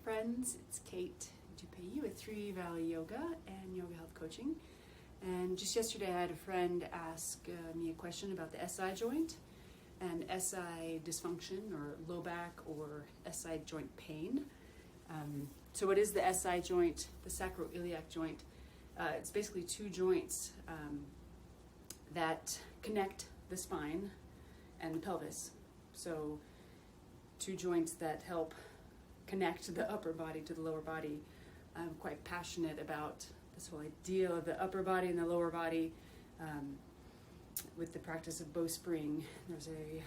friends, it's Kate Dupayi with 3 Valley Yoga and Yoga Health Coaching. And just yesterday I had a friend ask me a question about the SI joint and SI dysfunction or low back or SI joint pain. So what is the SI joint, the sacroiliac joint? It's basically 2 joints that connect the spine and the pelvis. So 2 joints that help connect the upper body to the lower body. I'm quite passionate about this whole idea of the upper body and the lower body. With the practice of bowspring, there's a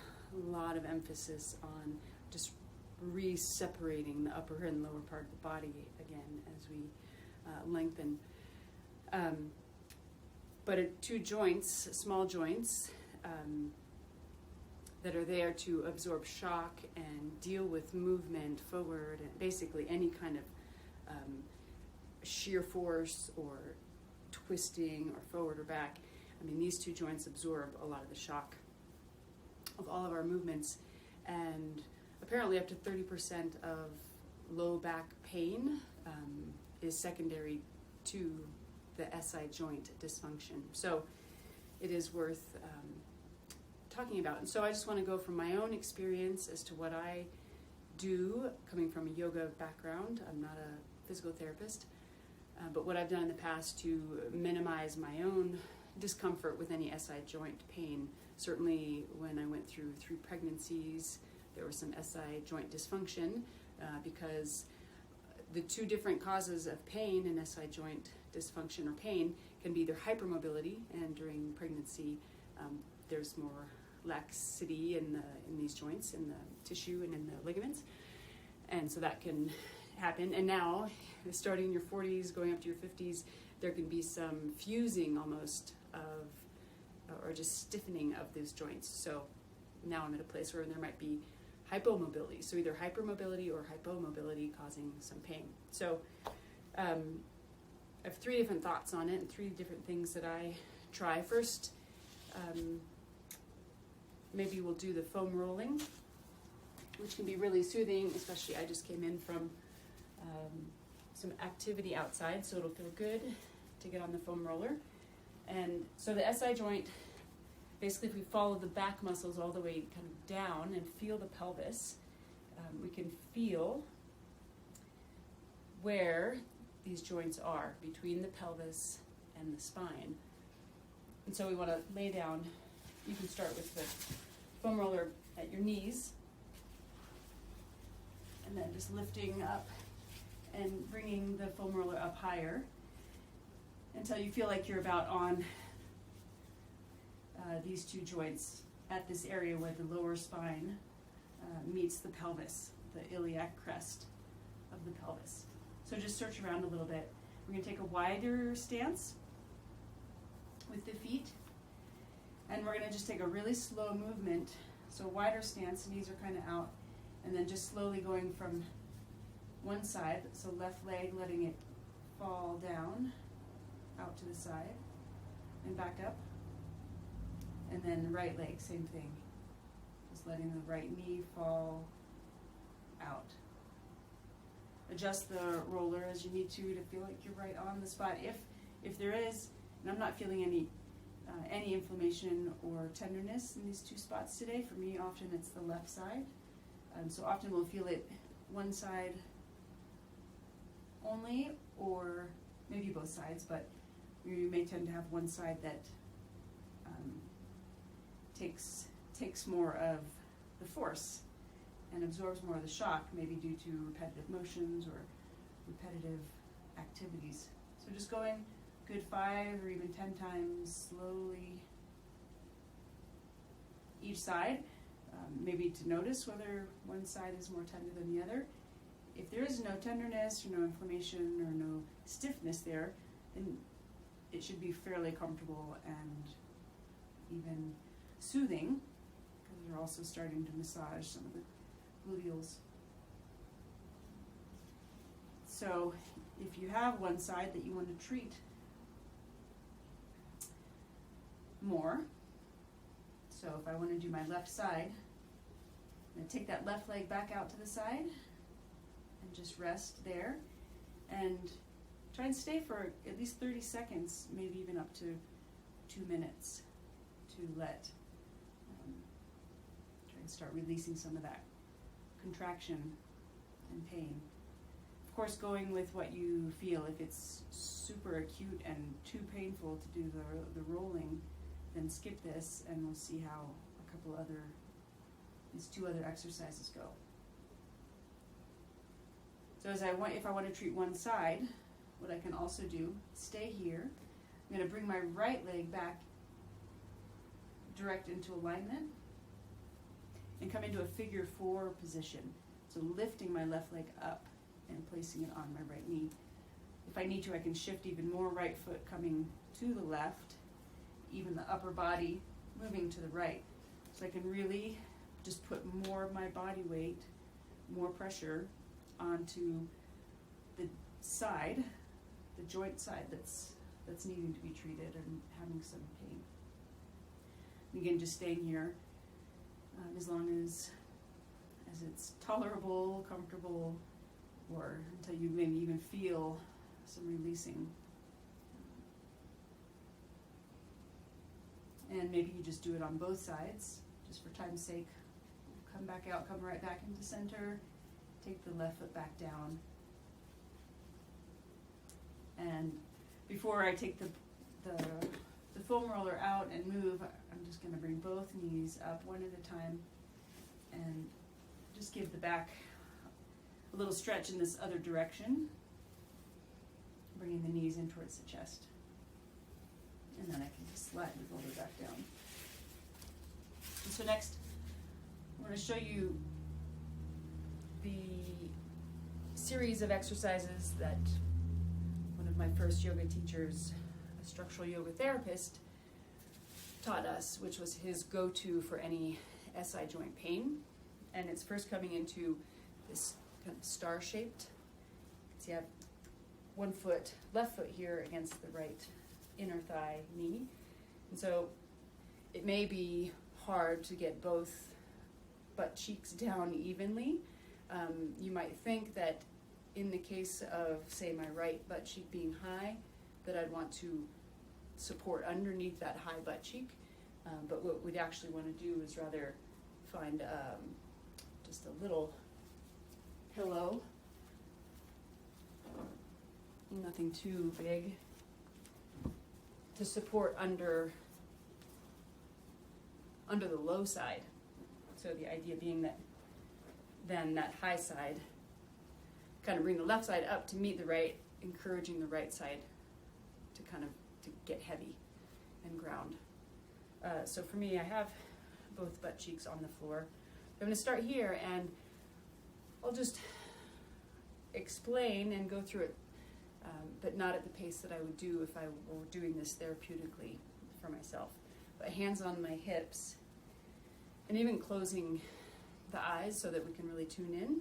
lot of emphasis on just re-separating the upper and lower part of the body again as we lengthen. But 2 joints, small joints, that are there to absorb shock and deal with movement forward and basically any kind of shear force or twisting or forward or back. I mean, these 2 joints absorb a lot of the shock of all of our movements, and apparently up to 30% of low back pain is secondary to the SI joint dysfunction. So it is worth talking about. And so I just want to go from my own experience as to what I do, coming from a yoga background. I'm not a physical therapist, but what I've done in the past to minimize my own discomfort with any SI joint pain. Certainly when I went through 3 pregnancies, there was some SI joint dysfunction because the 2 different causes of pain in SI joint dysfunction or pain can be either hypermobility, and during pregnancy there's more laxity in these joints, in the tissue and in the ligaments, and so that can happen. And now, starting in your 40s, going up to your 50s, there can be some fusing almost of, or just stiffening of those joints. So now I'm at a place where there might be hypomobility, so either hypermobility or hypomobility causing some pain. So I have 3 different thoughts on it and 3 different things that I try. First, maybe we'll do the foam rolling, which can be really soothing, especially I just came in from some activity outside, so it'll feel good to get on the foam roller. And so the SI joint, basically if we follow the back muscles all the way kind of down and feel the pelvis, we can feel where these joints are between the pelvis and the spine. And so we want to lay down. You can start with the foam roller at your knees, and then just lifting up and bringing the foam roller up higher until you feel like you're about on these 2 joints at this area where the lower spine meets the pelvis, the iliac crest of the pelvis. So just search around a little bit. We're going to take a wider stance with the feet, and we're going to just take a really slow movement. So wider stance, knees are kind of out, and then just slowly going from one side, so left leg letting it fall down, out to the side, and back up. And then right leg, same thing. Just letting the right knee fall out. Adjust the roller as you need to feel like you're right on the spot. If there is, and I'm not feeling any inflammation or tenderness in these 2 spots today. For me, often it's the left side. So often we'll feel it one side only, or maybe both sides, but you may tend to have one side that takes more of the force and absorbs more of the shock, maybe due to repetitive motions or repetitive activities. So just going good 5 or even 10 times slowly each side, maybe to notice whether one side is more tender than the other. If there is no tenderness or no inflammation or no stiffness there, then it should be fairly comfortable and even soothing, because you're also starting to massage some of the gluteals. So if you have one side that you want to treat more, so if I want to do my left side, I'm going to take that left leg back out to the side and And just rest there and try and stay for at least 30 seconds, maybe even up to 2 minutes, to let, try and start releasing some of that contraction and pain. Of course, going with what you feel. If it's super acute and too painful to do the rolling, then skip this, and we'll see how these 2 other exercises go. So if I want to treat one side, what I can also do, stay here. I'm going to bring my right leg back direct into alignment and come into a figure 4 position. So lifting my left leg up and placing it on my right knee. If I need to, I can shift even more, right foot coming to the left, even the upper body moving to the right. So I can really just put more of my body weight, more pressure onto the side, the joint side that's needing to be treated and having some pain. And again, just staying here as long as it's tolerable, comfortable, or until you maybe even feel some releasing. And maybe you just do it on both sides, just for time's sake. Come back out, come right back into center. Take the left foot back down. And before I take the foam roller out and move, I'm just going to bring both knees up one at a time and just give the back a little stretch in this other direction, bringing the knees in towards the chest. And then I can just slide the roller back down. And so next, I'm going to show you the series of exercises that one of my first yoga teachers, a structural yoga therapist, taught us, which was his go-to for any SI joint pain. And it's first coming into this kind of star-shaped. So you have one foot, left foot here against the right inner thigh knee. And so it may be hard to get both butt cheeks down evenly. You might think that in the case of, say, my right butt cheek being high, that I'd want to support underneath that high butt cheek. But what we'd actually want to do is rather find just a little pillow, nothing too big, to support under the low side. So the idea being that then that high side, kind of bring the left side up to meet the right, encouraging the right side to get heavy and ground. So for me, I have both butt cheeks on the floor. I'm going to start here, and I'll just explain and go through it, but not at the pace that I would do if I were doing this therapeutically for myself. But hands on my hips, and even closing the eyes so that we can really tune in.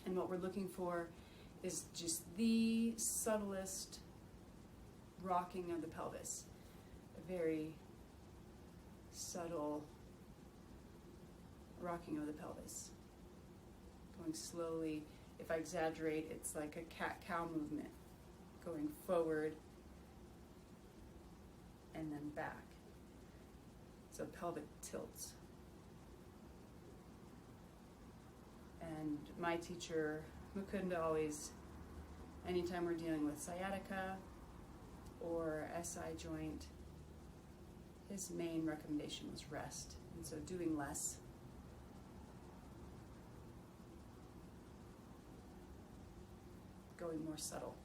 And what we're looking for is just the subtlest rocking of the pelvis, a very subtle rocking of the pelvis, going slowly. If I exaggerate, it's like a cat-cow movement, going forward and then back. So pelvic tilts. And my teacher, Mukunda, always, anytime we're dealing with sciatica or SI joint, his main recommendation was rest. And so doing less. Going more subtle.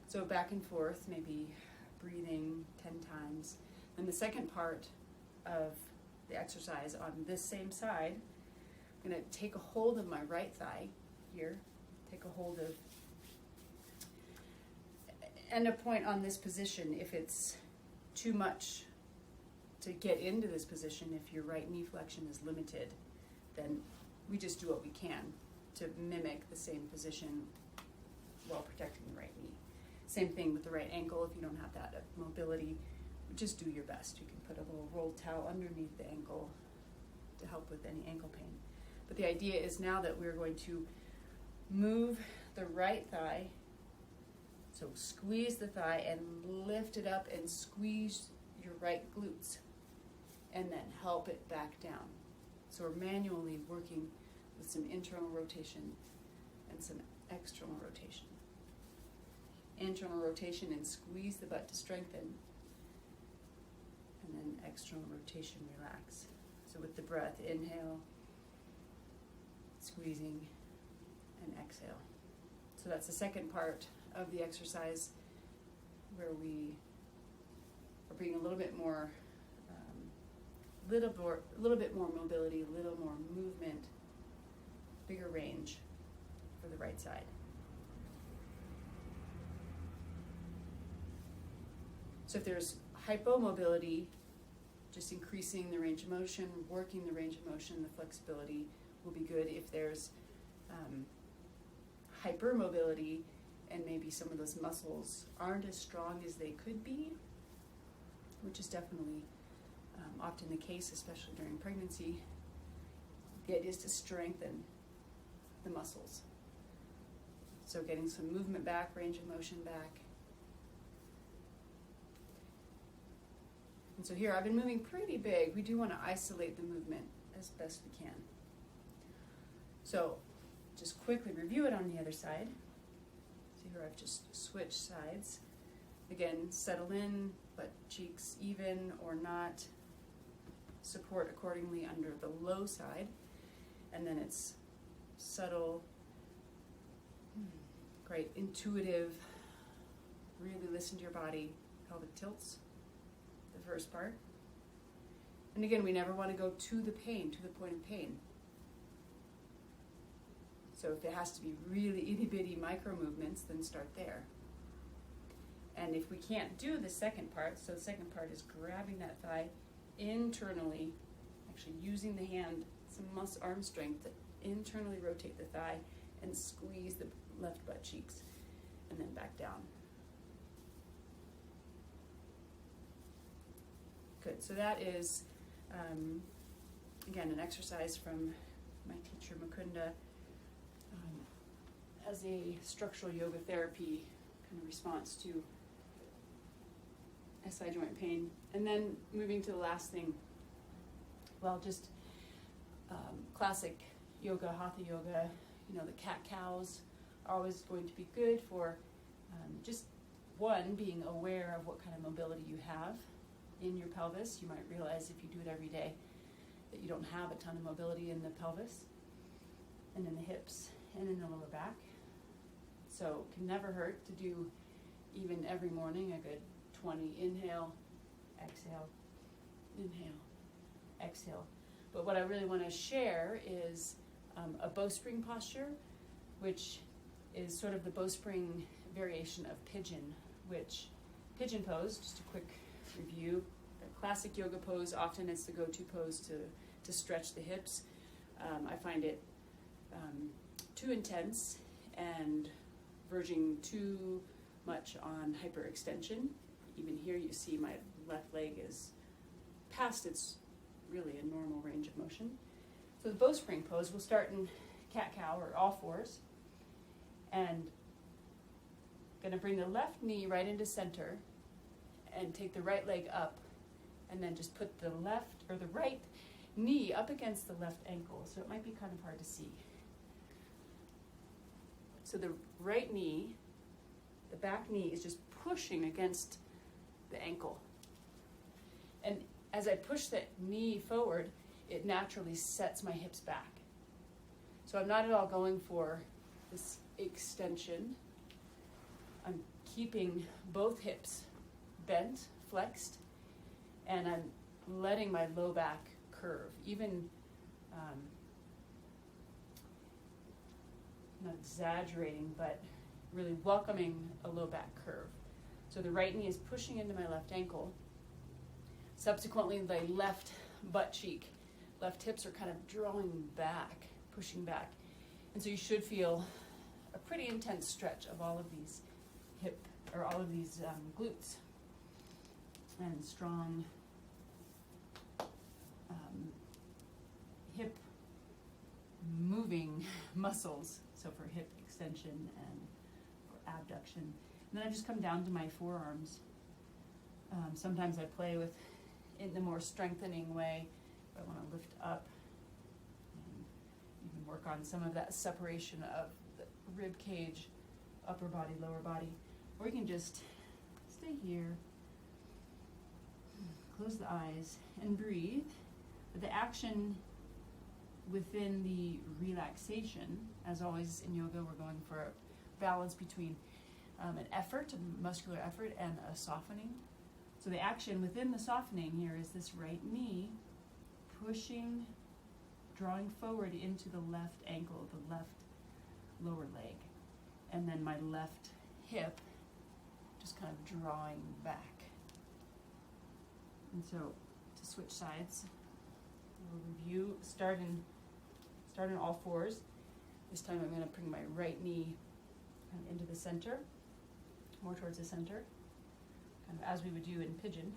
So back and forth, maybe breathing 10 times. And the second part of the exercise on this same side, I'm going to take a hold of my right thigh here, take a hold of, and a point on this position. If it's too much to get into this position, if your right knee flexion is limited, then we just do what we can to mimic the same position while protecting the right knee. Same thing with the right ankle. If you don't have that mobility, just do your best. You can put a little rolled towel underneath the ankle to help with any ankle pain. But the idea is now that we're going to move the right thigh. So squeeze the thigh and lift it up and squeeze your right glutes. And then help it back down. So we're manually working with some internal rotation and some external rotation. Internal rotation and squeeze the butt to strengthen. And then external rotation, relax. So with the breath, inhale, squeezing, and exhale. So that's the second part of the exercise where we are bringing a little bit more mobility, a little more movement, bigger range for the right side. So if there's hypomobility, just increasing the range of motion, working the range of motion, the flexibility will be good. If there's hypermobility and maybe some of those muscles aren't as strong as they could be, which is definitely often the case, especially during pregnancy, the idea is to strengthen the muscles. So getting some movement back, range of motion back. And so here I've been moving pretty big. We do want to isolate the movement as best we can. So just quickly review it on the other side. So here I've just switched sides. Again, settle in, butt cheeks even or not. Support accordingly under the low side. And then it's subtle, great, intuitive, really listen to your body, pelvic tilts, the first part. And again, we never want to go to the pain, to the point of pain. So if it has to be really itty bitty micro movements, then start there. And if we can't do the second part, so the second part is grabbing that thigh internally, actually using the hand, some arm strength to internally rotate the thigh and squeeze the left butt cheeks and then back down. Good, so that is, again, an exercise from my teacher Mukunda as a structural yoga therapy kind of response to SI joint pain. And then moving to the last thing, well, just classic yoga, hatha yoga, the cat-cows are always going to be good for just one, being aware of what kind of mobility you have in your pelvis. You might realize if you do it every day that you don't have a ton of mobility in the pelvis and in the hips and in the lower back. So it can never hurt to do even every morning a good 20 inhale, exhale, inhale, exhale. But what I really want to share is a bowspring posture, which is sort of the bowspring variation of pigeon, which pigeon pose, just a quick review, the classic yoga pose, often it's the go-to pose to stretch the hips. I find it too intense and verging too much on hyperextension. Even here you see my left leg is past its really a normal range of motion. So the bowspring pose, we'll start in cat-cow or all fours, and going to bring the left knee right into center and take the right leg up, and then just put the left or the right knee up against the left ankle. So it might be kind of hard to see. So the right knee, the back knee is just pushing against the ankle. And as I push that knee forward, it naturally sets my hips back. So I'm not at all going for this extension. I'm keeping both hips bent, flexed, and I'm letting my low back curve, even not exaggerating, but really welcoming a low back curve. So the right knee is pushing into my left ankle. Subsequently, the left butt cheek, left hips are kind of drawing back, pushing back. And so you should feel a pretty intense stretch of all of these glutes and strong hip moving muscles. so for hip extension and for abduction. And then I just come down to my forearms. Sometimes I play with in the more strengthening way. If I want to lift up, and you can work on some of that separation of the rib cage, upper body, lower body, or you can just stay here, close the eyes, and breathe. But the action within the relaxation, as always in yoga, we're going for a balance between an effort, a muscular effort, and a softening. So the action within the softening here is this right knee pushing, drawing forward into the left ankle, the left lower leg, and then my left hip just kind of drawing back. And so to switch sides, we'll review, start in all fours. This time I'm going to bring my right knee kind of into the center, more towards the center, kind of as we would do in pigeon.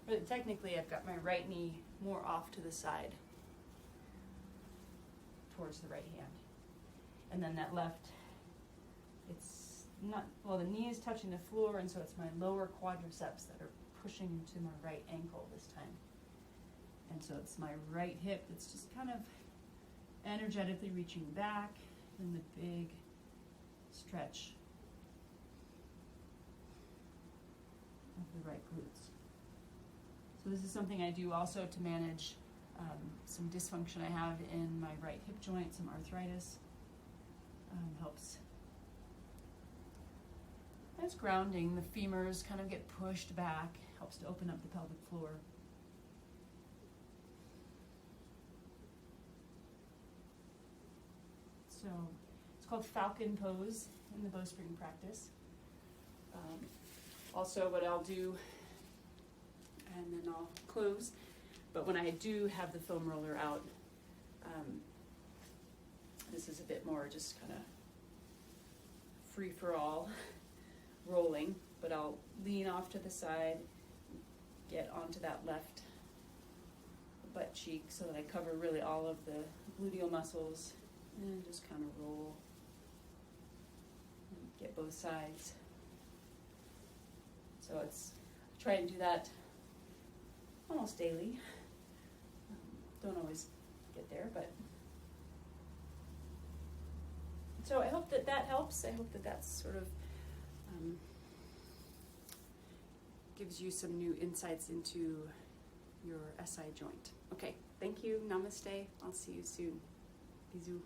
But technically I've got my right knee more off to the side, towards the right hand. And then that left, it's not, well, the knee is touching the floor, and so it's my lower quadriceps that are pushing into my right ankle this time. And so it's my right hip that's just kind of energetically reaching back in the big stretch of the right glutes. So this is something I do also to manage some dysfunction I have in my right hip joint, some arthritis. Helps. It's grounding. The femurs kind of get pushed back, helps to open up the pelvic floor. So it's called falcon pose in the bowstring practice. Also what I'll do, and then I'll close, but when I do have the foam roller out, this is a bit more just kind of free-for-all rolling, but I'll lean off to the side, get onto that left butt cheek so that I cover really all of the gluteal muscles, and just kind of roll and get both sides. So it's, I try and do that almost daily. Don't always get there, but so I hope that that helps. I hope that that's sort of gives you some new insights into your SI joint. Okay, thank you. Namaste. I'll see you soon. Bisous.